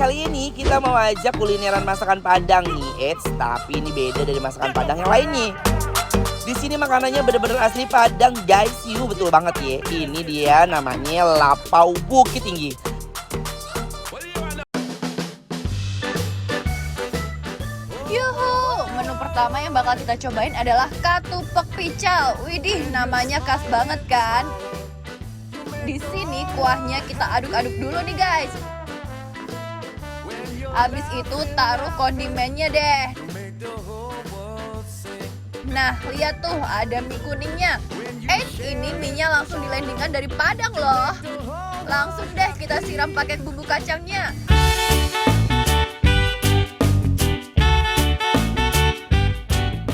kali ini kita mau ajak kulineran masakan Padang nih. Tapi ini beda dari masakan Padang yang lainnya. Di sini makanannya bener-bener asli Padang, guys. Betul banget ya. Ini dia namanya lapau Bukit Tinggi. Yuhu, menu pertama yang bakal kita cobain adalah katupek pical. Widih, namanya khas banget kan? Di sini kuahnya kita aduk-aduk dulu nih, guys. Habis itu taruh kondimennya deh. Nah, lihat tuh ada mie kuningnya. Ini mie-nya langsung dilandingkan dari Padang loh. Langsung deh kita siram pakai bumbu kacangnya.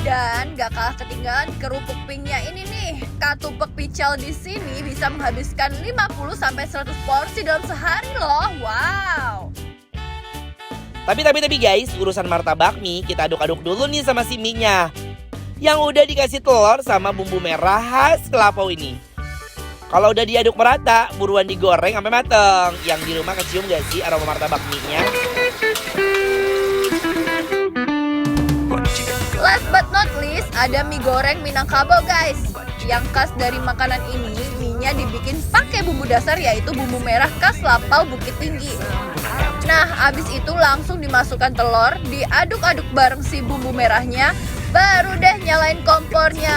Dan gak kalah ketinggalan kerupuk pinknya ini nih. Katupek pical di sini bisa menghabiskan 50-100 porsi dalam sehari loh. Wow. Tapi guys, urusan martabak mie kita aduk-aduk dulu nih sama si mie-nya. Yang udah dikasih telur sama bumbu merah khas kelapau ini. Kalau udah diaduk merata, buruan digoreng sampai mateng. Yang di rumah kecium gak sih aroma martabak mie-nya? Last but not least, ada mie goreng Minangkabau guys. Yang khas dari makanan ini, mie-nya dibikin pakai bumbu dasar yaitu bumbu merah khas Lapau Bukit Tinggi. Nah, abis itu langsung dimasukkan telur, diaduk-aduk bareng si bumbu merahnya, baru deh nyalain kompornya.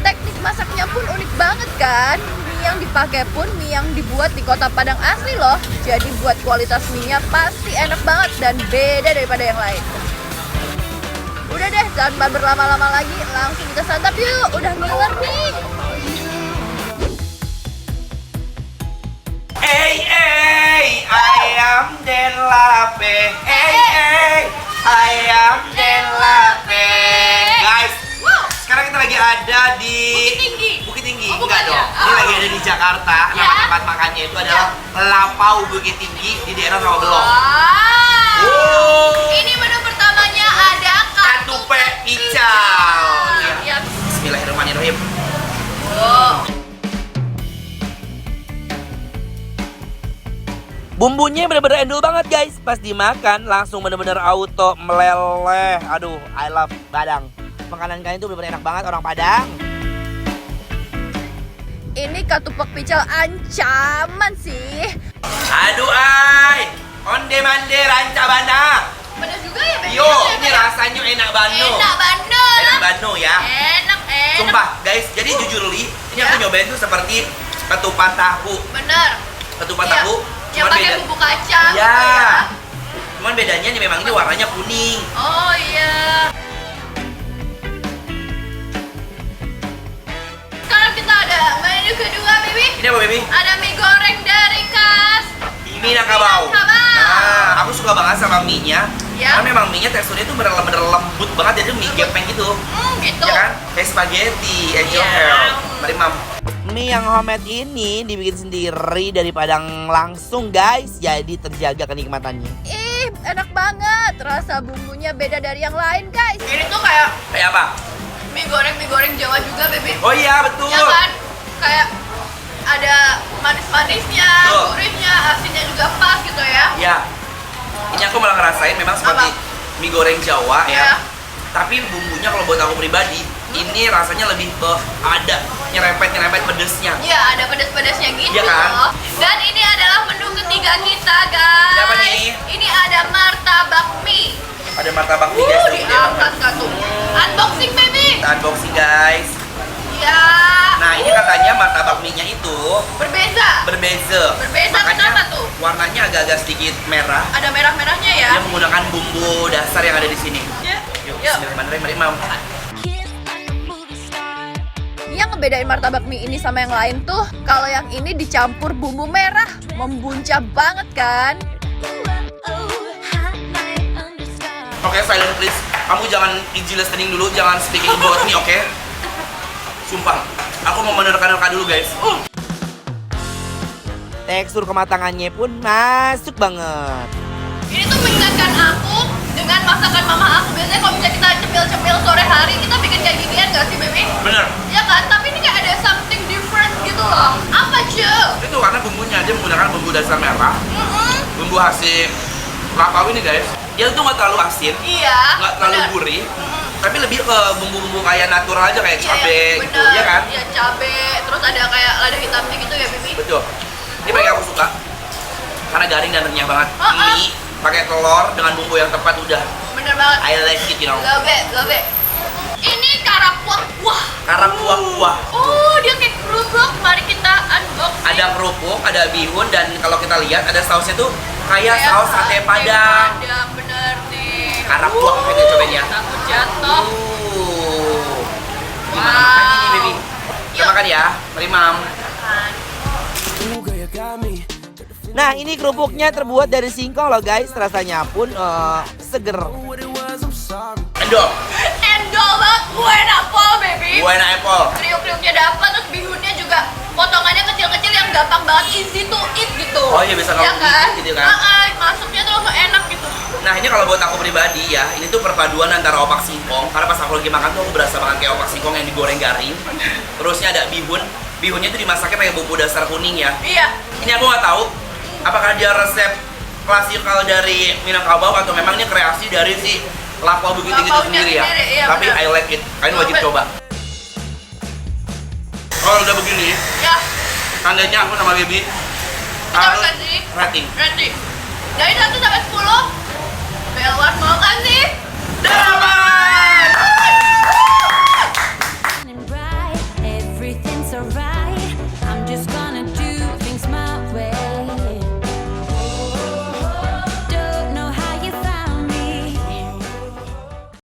Teknik masaknya pun unik banget kan? Mie yang dipakai pun mie yang dibuat di kota Padang asli loh. Jadi buat kualitas mie-nya pasti enak banget dan beda daripada yang lain. Udah deh, tanpa berlama-lama lagi, langsung kita santap yuk. Udah ngiler nih. Ayam den lape. Ayam den lape. Guys, sekarang kita lagi ada di Bukit Tinggi. Oh, Enggak bukan dong, ya? ini lagi ada di Jakarta. Nama tempat makannya itu adalah Lapau Bukit Tinggi di daerah Rawabelong. Ini menu pertamanya ada Katupek pical. Ya. Bismillahirrahmanirrahim. Bumbunya bener-bener endul banget guys. Pas dimakan langsung bener-bener auto meleleh. Aduh, I love Padang. Makanan kalian itu bener-bener enak banget orang Padang. Ini katupek pical ancaman sih. Aduh ay, onde mande ranca bana. Pedas juga ya, Beb? Yo, ini rasanya enak bano. Enak bandel. Enak bano ya. Enak. Sumpah guys, jadi jujur li, ini aku nyobain tuh seperti ketupat tahu. Bener. Ketupat Iya. tahu. Yang Cuman pakai beda. bumbu kacang. Ya. gitu ya. Cuman bedanya nih memang ini warnanya kuning. Oh iya. Sekarang kita ada menu kedua, Bibi. Ini apa baby? Ada mie goreng dari khas Minangkabau. Nah, aku suka banget sama mie-nya. Ya. Karena memang mie-nya teksturnya tuh bener-bener lembut banget, jadi mie gepeng gitu. Gitu. Ya kan? Kayak spaghetti, angel Iya. hair. Mari mam. Mie yang homemade ini dibikin sendiri dari Padang langsung guys, jadi terjaga kenikmatannya. Ih, enak banget. Rasa bumbunya beda dari yang lain, guys. Ini tuh kayak Kayak apa? mie goreng Jawa juga, Bebe. Oh iya betul. Ya kan? Kayak ada manis-manisnya, Betul. gurihnya, asinnya juga pas gitu ya. Ya. Ini aku malah ngerasain memang seperti mie goreng Jawa ya. Ya. Tapi bumbunya kalau buat aku pribadi, ini rasanya lebih ada nyerempet pedesnya. Iya, ada pedas-pedasnya gitu Iya kan? loh. Dan ini adalah menu ketiga kita, guys. Apa nih? Ini ada martabak mie. Ada martabak mie guys. tuh, dia Diangkat kan tuh. Unboxing, baby. Kita unboxing guys. Ya. Nah ini katanya martabak mie-nya itu Berbeza. berbeza. Makanya kenapa tuh? warnanya agak-agak sedikit merah. Ada merah-merahnya ya. Dia menggunakan bumbu dasar yang ada di sini. Ya. Yuk, Yuk. bismillahirrahmanirrahim. Mari mam. Yang ngebedain martabak mie ini sama yang lain tuh, kalau yang ini dicampur bumbu merah, membuncah banget kan? Oke, silent please. Kamu jangan easy listening dulu, jangan speaking about me, oke? Sumpah, aku mau menerka-nerka dulu guys. Tekstur kematangannya pun masuk banget. Ini tuh mengingatkan aku dengan masakan mama aku. Biasanya kalau misalnya kita cemil-cemil sore hari, kita bikin kayak ginian gak sih, Bebe? Bener. Ya kan? Tapi ini kayak ada something different gitu loh. Apa cuy? Itu karena bumbunya dia menggunakan bumbu dasar merah. bumbu khas Lapau ini guys, dia tuh nggak terlalu asin, Iya. nggak terlalu bener. gurih, tapi lebih ke bumbu-bumbu kayak natural aja kayak Iya, cabe gitu, bener. ya kan? Iya, cabe. Terus ada kayak lada hitamnya gitu ya, Bibi. Betul. Ini paling aku suka karena garing dan renyah banget. Oh, Mie pakai telur dengan bumbu yang tepat udah. Bener banget. I like it, you know. Love it, love it. Ini karapuak. Wah. Karena kuah-kuah. Oh, dia kayak kerupuk. Mari kita unboxing. Ada kerupuk, ada bihun, dan kalau kita lihat ada sausnya tuh kayak saus sate padang. Padang, bener nih. Karapuak, kita cobain ya. Takut jatuh. Gimana makannya nih, baby? Kita Yuk. makan ya. Mari, Mam. Nah, ini kerupuknya terbuat dari singkong loh guys. Rasanya pun seger. Endol. Endol banget. Buena apple, baby. Buena apple. Kriuk-kriuknya dapat, terus bihunnya juga potongannya kecil-kecil yang gampang banget easy to eat gitu. Oh iya, bisa ya kamu kan? gitu kan? Masuknya tuh langsung enak gitu. Nah, ini kalau buat aku pribadi ya, ini tuh perpaduan antara opak singkong. Karena pas aku lagi makan tuh aku berasa banget kayak opak singkong yang digoreng garing. Terusnya ada bihun. Bihunnya tuh dimasaknya pakai bumbu dasar kuning ya. Iya. Ini aku nggak tahu apakah dia resep klasikal dari Minangkabau atau memang ini kreasi dari si Lapau Bukit Tinggi itu Lapaunya sendiri ya. sendiri, iya, Tapi benar. I like it. Kalian wajib Love it. coba. Kalau udah begini, Ya, tandanya aku sama Baby kita harus kasih rating. rating. Dari 1 sampai 10, Belwas mau kasih 8!